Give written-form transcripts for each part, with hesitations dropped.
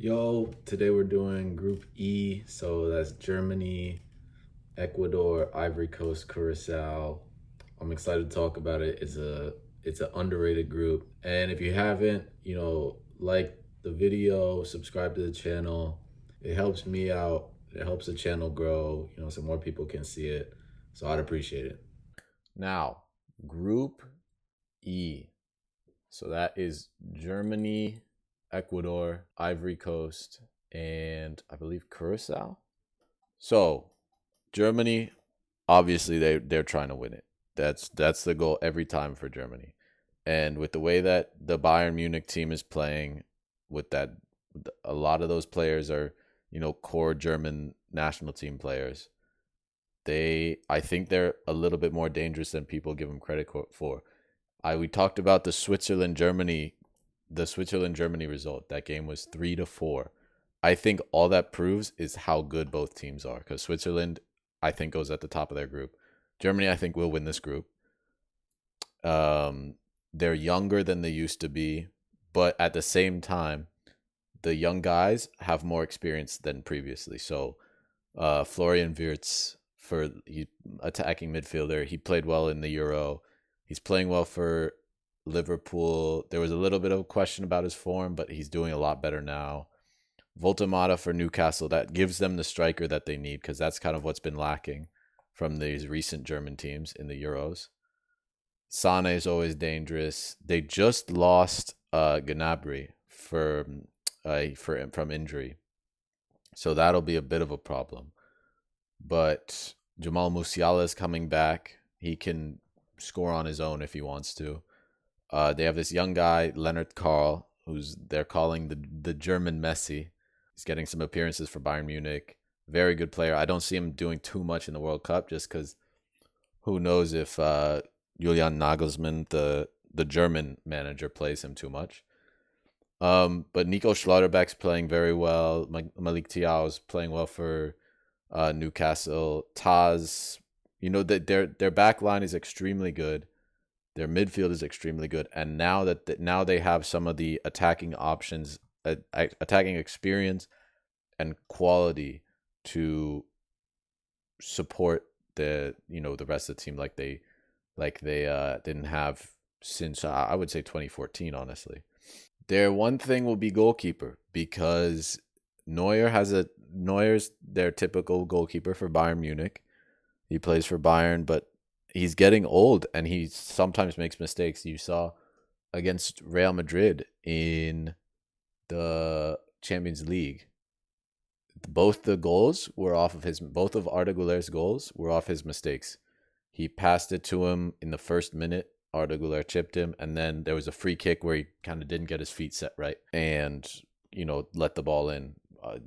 Yo, today we're doing Group E, so that's Germany, Ecuador, Ivory Coast, Curaçao. I'm excited to talk about it. It's an underrated group, and if you haven't, like the video, subscribe to the channel. It helps me out. It helps the channel grow. So more people can see it. So I'd appreciate it. Now, Group E. So that is Germany, Ecuador, Ivory Coast, and I believe Curacao. So Germany, obviously they're trying to win it. That's the goal every time for Germany. And with the way that the Bayern Munich team is playing, with that, a lot of those players are core German national team players. I think they're a little bit more dangerous than people give them credit for. We talked about the Switzerland Germany result. That game was 3-4. I think all that proves is how good both teams are, because Switzerland, I think, goes at the top of their group. Germany, I think, will win this group. They're younger than they used to be, but at the same time, the young guys have more experience than previously. So Florian Wirtz, attacking midfielder, he played well in the Euro. He's playing well for Liverpool. There was a little bit of a question about his form, but he's doing a lot better now. Voltemata for Newcastle, that gives them the striker that they need, because that's kind of what's been lacking from these recent German teams in the Euros. Sane is always dangerous. They just lost Gnabry from injury, so that'll be a bit of a problem. But Jamal Musiala is coming back. He can score on his own if he wants to. They have this young guy, Leonard Carl, who's they're calling the German Messi. He's getting some appearances for Bayern Munich. Very good player. I don't see him doing too much in the World Cup, just because who knows if Julian Nagelsmann, the German manager, plays him too much. But Nico Schlotterbeck's playing very well. Malik Thiaw's playing well for Newcastle. Taz, their back line is extremely good. Their midfield is extremely good, and now they have some of the attacking options, attacking experience, and quality to support the rest of the team like they didn't have since I would say 2014. Honestly, their one thing will be goalkeeper, because Neuer's their typical goalkeeper for Bayern Munich. He plays for Bayern, but he's getting old and he sometimes makes mistakes. You saw against Real Madrid in the Champions League, both of Arda Güler's goals were off his mistakes. He passed it to him in the first minute. Arda Güler chipped him, and then there was a free kick where he kind of didn't get his feet set right and let the ball in.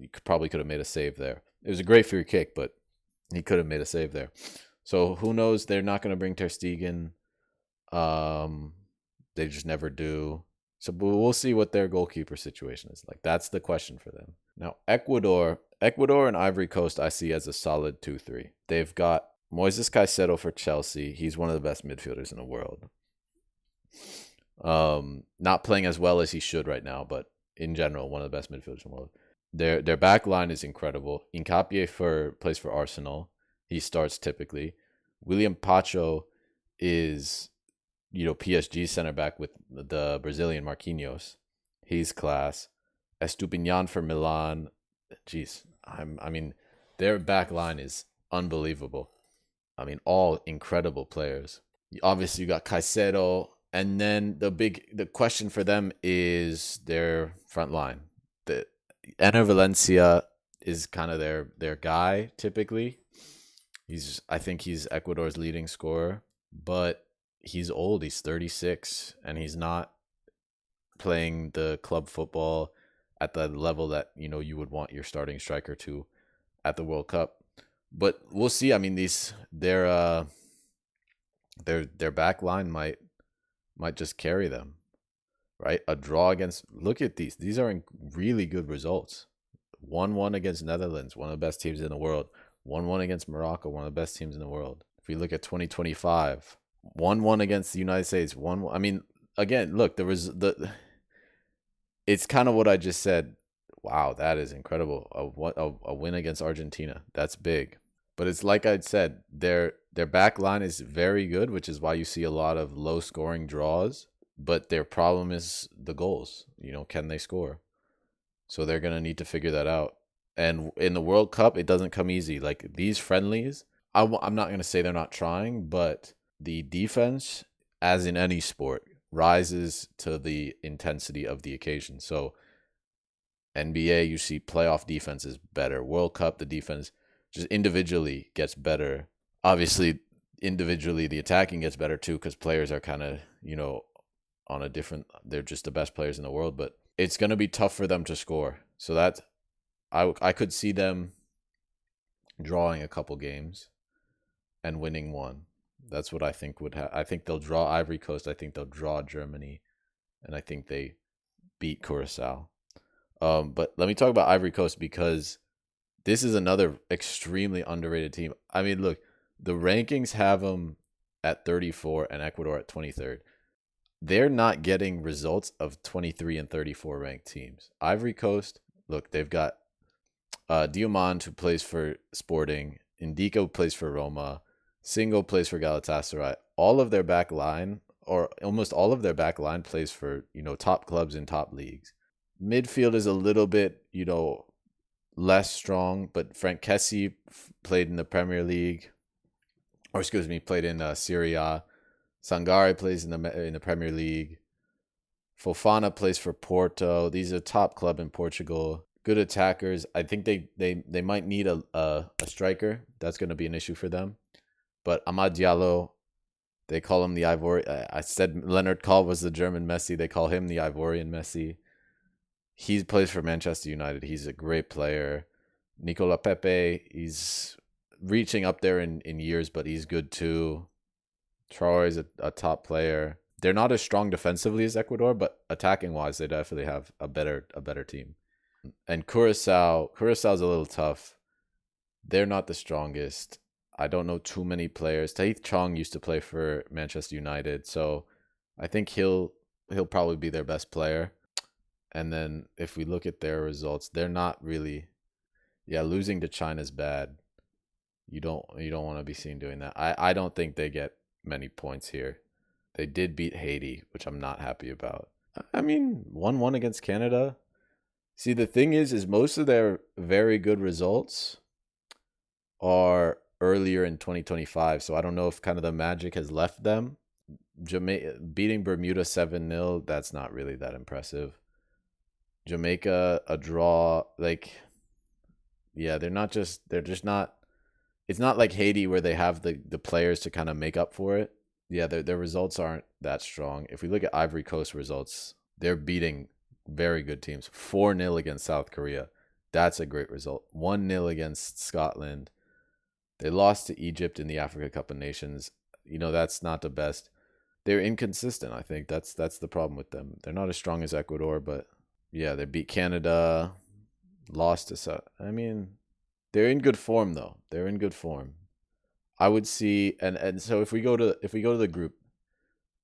He probably could have made a save there. It was a great free kick, but he could have made a save there. So who knows? They're not going to bring Ter Stegen. They just never do. So we'll see what their goalkeeper situation is like. That's the question for them. Now, Ecuador and Ivory Coast I see as a solid 2-3. They've got Moises Caicedo for Chelsea. He's one of the best midfielders in the world. Not playing as well as he should right now, but in general, one of the best midfielders in the world. Their back line is incredible. Hincapié plays for Arsenal. He starts typically. William Pacho is, PSG center back with the Brazilian Marquinhos. He's class. Estupinian for Milan. Jeez, their back line is unbelievable. All incredible players. Obviously, you got Caicedo, and then the question for them is their front line. The Enner Valencia is kind of their guy typically. I think he's Ecuador's leading scorer, but he's old. He's 36, and he's not playing the club football at the level that you would want your starting striker to at the World Cup. But we'll see. Their back line might just carry them, right? A draw against. Look at these. These are really good results. 1-1 against Netherlands, one of the best teams in the world. 1-1 against Morocco, one of the best teams in the world. If we look at 2025, 1-1 against the United States. Again, look, it's kind of what I just said. Wow, that is incredible. A win against Argentina. That's big. But it's like I said, their back line is very good, which is why you see a lot of low scoring draws. But their problem is the goals. Can they score? So they're gonna need to figure that out. And in the World Cup, it doesn't come easy. Like these friendlies, I'm not gonna say they're not trying, but the defense, as in any sport, rises to the intensity of the occasion. So NBA, you see playoff defense is better. World Cup, the defense just individually gets better. Obviously, individually, the attacking gets better too because players are kind of, on a different, they're just the best players in the world, but it's going to be tough for them to score. So I could see them drawing a couple games and winning one. That's what I think would happen. I think they'll draw Ivory Coast. I think they'll draw Germany. And I think they beat Curaçao. But let me talk about Ivory Coast because this is another extremely underrated team. I mean, look, the rankings have them at 34 and Ecuador at 23rd. They're not getting results of 23 and 34 ranked teams. Ivory Coast, look, they've got Diomande, who plays for Sporting, Indico plays for Roma, Singo plays for Galatasaray. All of their back line, or almost all of their back line, plays for top clubs in top leagues. Midfield is a little bit less strong, but Frank Kessie played in the Premier League, or excuse me, played in Serie A. Sangare plays in the Premier League. Fofana plays for Porto. These are top club in Portugal. Good attackers. I think they might need a striker. That's going to be an issue for them. But Amad Diallo, they call him the Ivorian. I said Leonard Kohl was the German Messi. They call him the Ivorian Messi. He plays for Manchester United. He's a great player. Nicola Pepe, he's reaching up there in years, but he's good too. Traore is a top player. They're not as strong defensively as Ecuador, but attacking wise, they definitely have a better team. And Curaçao's a little tough. They're not the strongest. I don't know too many players. Tahith Chong used to play for Manchester United, so I think he'll probably be their best player. And then if we look at their results, they're not really, losing to China's bad. You don't want to be seen doing that. I don't think they get many points here. They did beat Haiti, which I'm not happy about. I mean, 1-1 against Canada. See, the thing is most of their very good results are earlier in 2025. So I don't know if kind of the magic has left them. Beating Bermuda 7-0, that's not really that impressive. Jamaica, a draw, they're just not, it's not like Haiti where they have the players to kind of make up for it. Their results aren't that strong. If we look at Ivory Coast results, they're beating very good teams. 4-0 against South Korea. That's a great result. 1-0 against Scotland. They lost to Egypt in the Africa Cup of Nations. That's not the best. They're inconsistent, I think. That's the problem with them. They're not as strong as Ecuador, but they beat Canada, lost to South. I mean, they're in good form though. They're in good form. I would see, and so if we go to the group,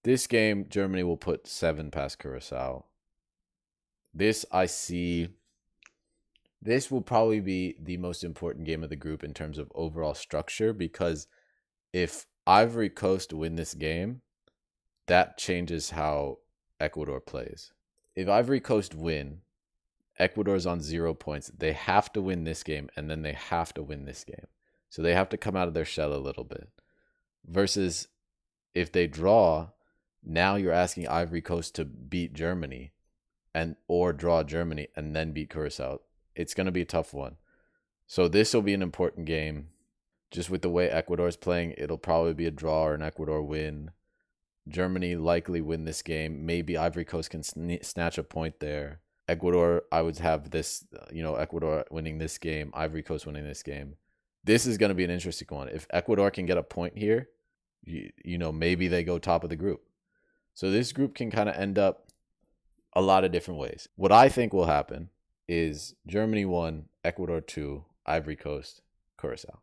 this game Germany will put 7 past Curaçao. This will probably be the most important game of the group in terms of overall structure, because if Ivory Coast win this game, that changes how Ecuador plays. If Ivory Coast win, Ecuador's on 0 points. They have to win this game, and then they have to win this game. So they have to come out of their shell a little bit. Versus if they draw, now you're asking Ivory Coast to beat Germany or draw Germany and then beat Curaçao. It's going to be a tough one. So this will be an important game. Just with the way Ecuador's playing, it'll probably be a draw or an Ecuador win. Germany likely win this game. Maybe Ivory Coast can snatch a point there. Ecuador, I would have this, Ecuador winning this game, Ivory Coast winning this game. This is going to be an interesting one. If Ecuador can get a point here, maybe they go top of the group. So this group can kind of end up a lot of different ways. What I think will happen is Germany 1, Ecuador 2, Ivory Coast, Curaçao.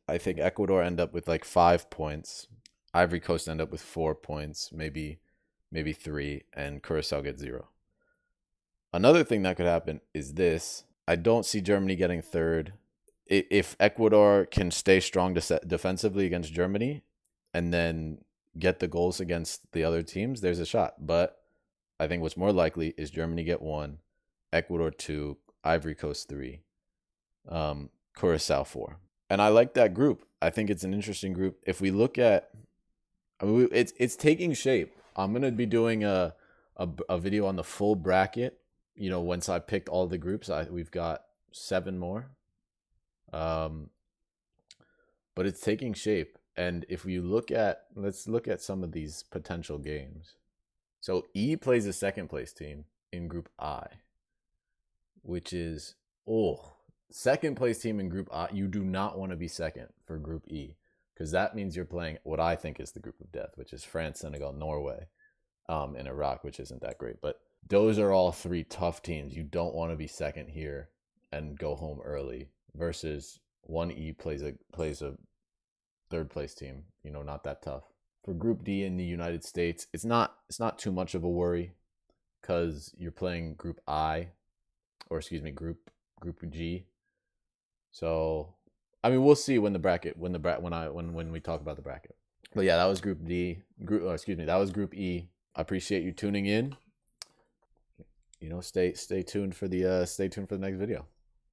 I think Ecuador end up with like 5 points. Ivory Coast end up with 4 points, maybe 3, and Curaçao gets 0. Another thing that could happen is this. I don't see Germany getting third. If Ecuador can stay strong defensively against Germany and then get the goals against the other teams, there's a shot. But I think what's more likely is Germany get 1, Ecuador 2, Ivory Coast 3, Curaçao 4. And I like that group. I think it's an interesting group. If we look at, I mean, it's taking shape. I'm gonna be doing a video on the full bracket. You know, once I picked all the groups, we've got 7 more. But it's taking shape. And if we let's look at some of these potential games. So E plays a second place team in Group I, which is, second place team in Group I. You do not want to be second for Group E, because that means you're playing what I think is the group of death, which is France, Senegal, Norway, and Iraq, which isn't that great. But those are all 3 tough teams. You don't want to be second here and go home early versus 1E plays a third place team. You know, not that tough. For Group D in the United States, it's not too much of a worry because you're playing Group I, or excuse me, Group G. So, I mean, we'll see when we talk about the bracket. But yeah, that was Group D. That was Group E. I appreciate you tuning in. You know, stay tuned for the next video.